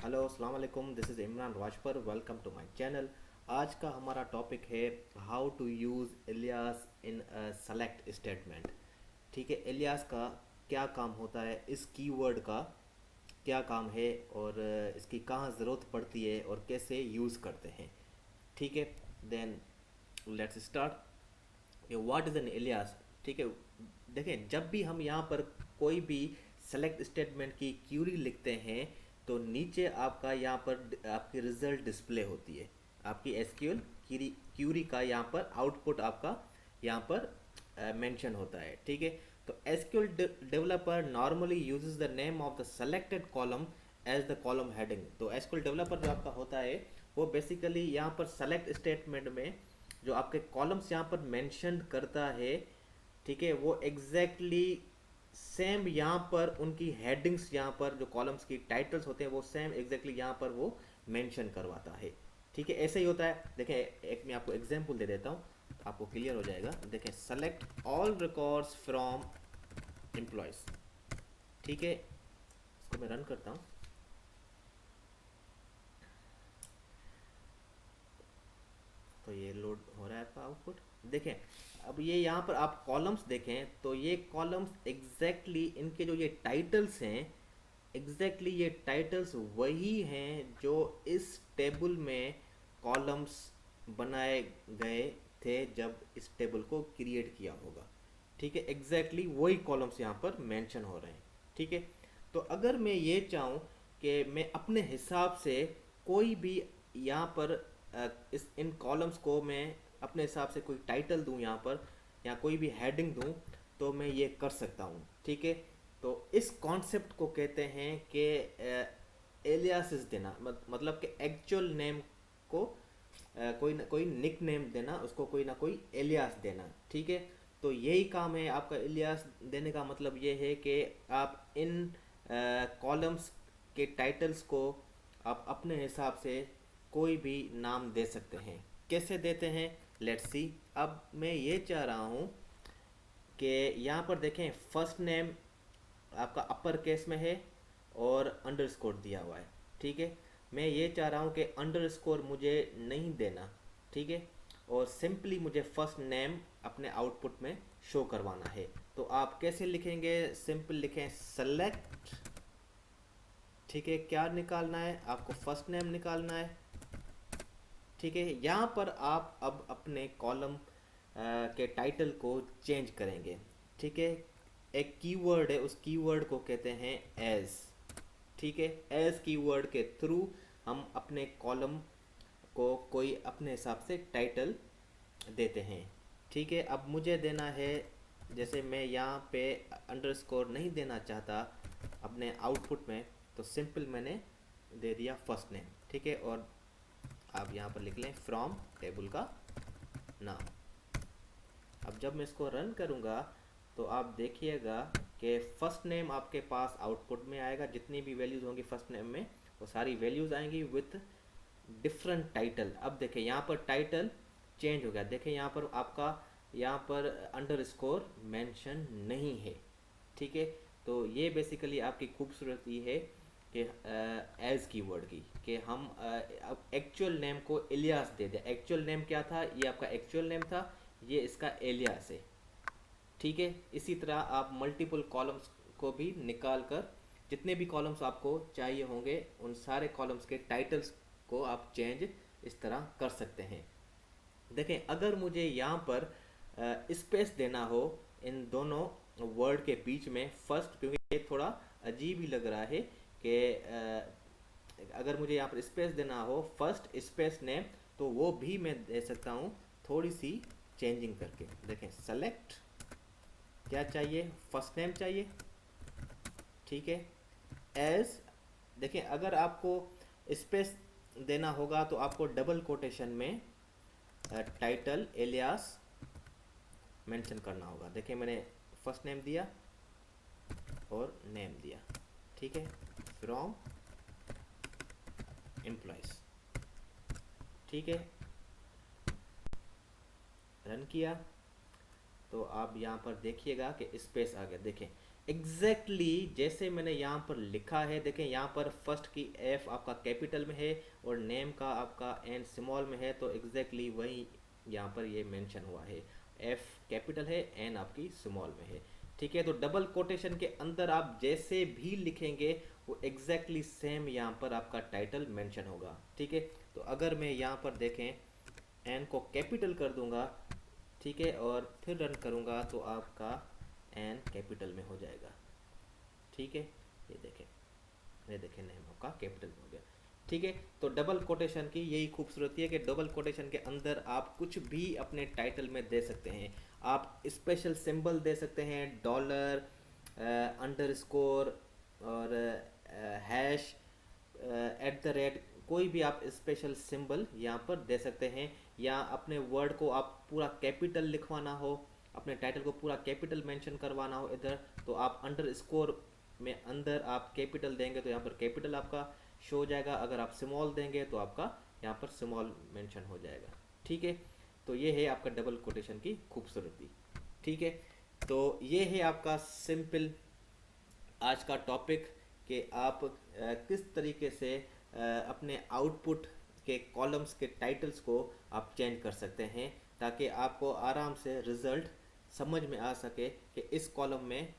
Hello अस्सलाम वालेकुम, this is Imran Rajpar. Welcome to my channel. आज का हमारा टॉपिक है how to use alias in a select statement. ठीक है, एलियास का क्या काम होता है, इस कीवर्ड का क्या काम है और इसकी कहाँ ज़रूरत पड़ती है और कैसे यूज़ करते हैं। ठीक है, then let's start. What is an alias. ठीक है, देखें जब भी हम यहाँ पर कोई भी सेलेक्ट स्टेटमेंट की क्यूरी लिखते हैं तो नीचे आपका यहाँ पर आपकी रिजल्ट डिस्प्ले होती है। आपकी एसक्यूएल क्यूरी का यहाँ पर आउटपुट आपका यहाँ पर मेंशन होता है। ठीक है, तो SQL developer normally uses the name of the selected column as the column heading. तो एसक्यूएल डेवलपर जो आपका होता है वो बेसिकली यहाँ पर सेलेक्ट स्टेटमेंट में जो आपके कॉलम्स यहाँ पर मेंशन करता है, ठीक है, वो एग्जैक्टली सेम यहाँ पर उनकी हेडिंग्स, यहाँ पर जो कॉलम्स की टाइटल्स होते हैं वो सेम एग्जैक्टली यहाँ पर वो मेंशन करवाता है। ठीक है, ऐसे ही होता है। देखें एक मैं आपको एग्जांपल दे देता हूँ तो आपको क्लियर हो जाएगा। देखें, select all records from employees. ठीक है, इसको मैं रन करता हूँ तो ये लोड हो रहा है आपका आउटपुट। देखें, अब ये यहाँ पर आप कॉलम्स देखें तो ये कॉलम्स एग्जैक्टली इनके जो ये टाइटल्स हैं, एग्जैक्टली ये टाइटल्स वही हैं जो इस टेबल में कॉलम्स बनाए गए थे जब इस टेबल को क्रिएट किया होगा। ठीक है, एग्जैक्टली वही कॉलम्स यहाँ पर मेंशन हो रहे हैं। ठीक है, तो अगर मैं ये चाहूँ कि मैं अपने हिसाब से कोई भी यहाँ पर इस इन कॉलम्स को मैं अपने हिसाब से कोई टाइटल दूँ यहाँ पर या कोई भी हेडिंग दूँ तो मैं ये कर सकता हूँ। ठीक है, तो इस कॉन्सेप्ट को कहते हैं कि एलियासिस देना, मतलब कि एक्चुअल नेम को कोई ना कोई निक नेम देना, उसको कोई ना कोई एलियास देना। ठीक है, तो यही काम है आपका। एलियास देने का मतलब ये है कि आप इन कॉलम्स के टाइटल्स को आप अपने हिसाब से कोई भी नाम दे सकते हैं। कैसे देते हैं, लेट्स सी। अब मैं ये चाह रहा हूँ कि यहाँ पर देखें फर्स्ट नेम आपका अपर केस में है और अंडरस्कोर दिया हुआ है। ठीक है, मैं ये चाह रहा हूँ कि अंडरस्कोर मुझे नहीं देना। ठीक है, और सिंपली मुझे फर्स्ट नेम अपने आउटपुट में शो करवाना है। तो आप कैसे लिखेंगे, सिंपल लिखें सेलेक्ट। ठीक है, क्या निकालना है आपको, फर्स्ट नेम निकालना है। ठीक है, यहाँ पर आप अब अपने कॉलम के टाइटल को चेंज करेंगे। ठीक है, एक कीवर्ड है, उस कीवर्ड को कहते हैं एज। ठीक है, एज कीवर्ड के थ्रू हम अपने कॉलम को कोई अपने हिसाब से टाइटल देते हैं। ठीक है, अब मुझे देना है, जैसे मैं यहाँ पे अंडरस्कोर नहीं देना चाहता अपने आउटपुट में, तो सिंपल मैंने दे दिया फर्स्ट नेम। ठीक है, और आप यहाँ पर लिख लें फ्रॉम टेबल का नाम। अब जब मैं इसको रन करूँगा तो आप देखिएगा कि फर्स्ट नेम आपके पास आउटपुट में आएगा। जितनी भी वैल्यूज़ होंगी फर्स्ट नेम में वो सारी वैल्यूज़ आएंगी विथ डिफरेंट टाइटल। अब देखें यहाँ पर टाइटल चेंज हो गया। देखें यहाँ पर आपका यहाँ पर अंडरस्कोर मेंशन नहीं है। ठीक है, तो ये बेसिकली आपकी खूबसूरती है कि एज कीवर्ड की, कि हम अब एक्चुअल नेम को एलियास दे दें। एक्चुअल नेम क्या था, ये आपका एक्चुअल नेम था, ये इसका एलियास है। ठीक है, इसी तरह आप मल्टीपल कॉलम्स को भी निकाल कर जितने भी कॉलम्स आपको चाहिए होंगे उन सारे कॉलम्स के टाइटल्स को आप चेंज इस तरह कर सकते हैं। देखें, अगर मुझे यहाँ पर स्पेस देना हो इन दोनों वर्ड के बीच में फर्स्ट, क्योंकि ये थोड़ा अजीब ही लग रहा है कि अगर मुझे यहाँ पर स्पेस देना हो फर्स्ट स्पेस नेम, तो वो भी मैं दे सकता हूँ थोड़ी सी चेंजिंग करके। देखें, सेलेक्ट क्या चाहिए, फर्स्ट नेम चाहिए। ठीक है, एज, देखें अगर आपको स्पेस देना होगा तो आपको डबल कोटेशन में टाइटल एलियास मेंशन करना होगा। देखिए मैंने फर्स्ट नेम दिया और नेम दिया। ठीक है, फ्रॉम एम्प्लॉयज़। ठीक है, रन किया तो आप यहाँ पर देखिएगा कि स्पेस आ गया। देखें, जैसे मैंने यहाँ पर लिखा है, देखें यहाँ पर फर्स्ट की एफ आपका कैपिटल में है और नेम का आपका एन स्मॉल में है, तो वही यहाँ पर ये मेंशन हुआ है, एफ कैपिटल है, एन आपकी स्मॉल में है। ठीक है, तो डबल कोटेशन के अंदर आप जैसे भी लिखेंगे वो सेम यहाँ पर आपका टाइटल मेंशन होगा। ठीक है, तो अगर मैं यहाँ पर देखें एन को कैपिटल कर दूंगा, ठीक है, और फिर रन करूंगा तो आपका एन कैपिटल में हो जाएगा। ठीक है, ये देखें नेम आपका कैपिटल में हो गया। ठीक है, तो डबल कोटेशन की यही खूबसूरती है कि डबल कोटेशन के अंदर आप कुछ भी अपने टाइटल में दे सकते हैं। आप स्पेशल सिंबल दे सकते हैं, डॉलर, अंडरस्कोर और हैश, एट द रेट, कोई भी आप स्पेशल सिंबल यहाँ पर दे सकते हैं। या अपने वर्ड को आप पूरा कैपिटल लिखवाना हो, अपने टाइटल को पूरा कैपिटल मेंशन करवाना हो इधर, तो आप अंडरस्कोर में अंदर आप कैपिटल देंगे तो यहाँ पर कैपिटल आपका शो हो जाएगा, अगर आप स्मॉल देंगे तो आपका यहाँ पर स्मॉल मेंशन हो जाएगा। ठीक है, तो ये है आपका डबल कोटेशन की खूबसूरती। ठीक है, तो ये है आपका सिंपल आज का टॉपिक कि आप किस तरीके से अपने आउटपुट के कॉलम्स के टाइटल्स को आप चेंज कर सकते हैं, ताकि आपको आराम से रिज़ल्ट समझ में आ सके कि इस कॉलम में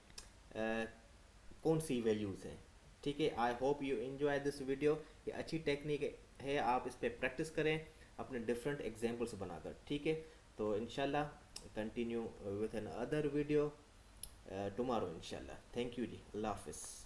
कौन सी वैल्यूज़ हैं। ठीक है, I hope you enjoy this video. ये अच्छी टेक्निक है, आप इस पर प्रैक्टिस करें अपने डिफरेंट एग्जाम्पल्स बनाकर। ठीक है, तो इंशाल्लाह continue with an other video tomorrow इंशाल्लाह। थैंक यू जी, अल्लाह हाफिज़।